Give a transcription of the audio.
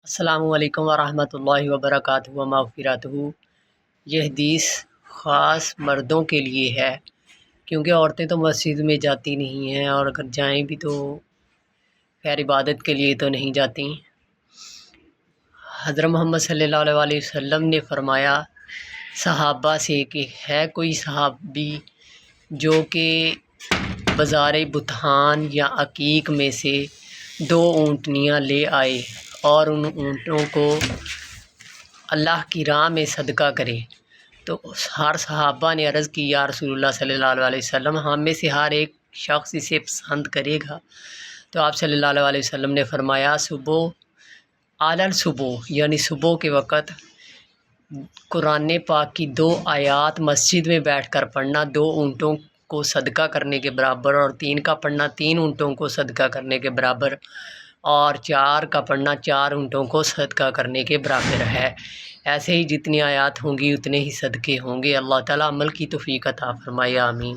السلام علیکم ورحمۃ اللہ وبرکاتہ و مغفراتہ۔ یہ حدیث خاص مردوں کے لیے ہے، کیونکہ عورتیں تو مسجد میں جاتی نہیں ہیں، اور اگر جائیں بھی تو خیر عبادت کے لیے تو نہیں جاتی۔ حضرت محمد صلی اللہ علیہ وسلم نے فرمایا صحابہ سے کہ ہے کوئی صحابی جو کہ بازار بطحان یا عقیق میں سے 2 اونٹنیاں لے آئے اور ان اونٹوں کو اللہ کی راہ میں صدقہ کرے، تو ہر صحابہ نے عرض کی یا رسول اللہ صلی اللہ علیہ وسلم، ہم میں سے ہر ایک شخص اسے پسند کرے گا؟ تو آپ صلی اللہ علیہ وسلم نے فرمایا اعلی صبح یعنی صبح کے وقت قرآن پاک کی 2 آیات مسجد میں بیٹھ کر پڑھنا 2 اونٹوں کو صدقہ کرنے کے برابر، اور 3 کا پڑھنا 3 اونٹوں کو صدقہ کرنے کے برابر، اور 4 کا پڑھنا 4 اونٹوں کو صدقہ کرنے کے برابر ہے۔ ایسے ہی جتنی آیات ہوں گی اتنے ہی صدقے ہوں گے۔ اللہ تعالیٰ عمل کی توفیق عطا فرمائے، آمین۔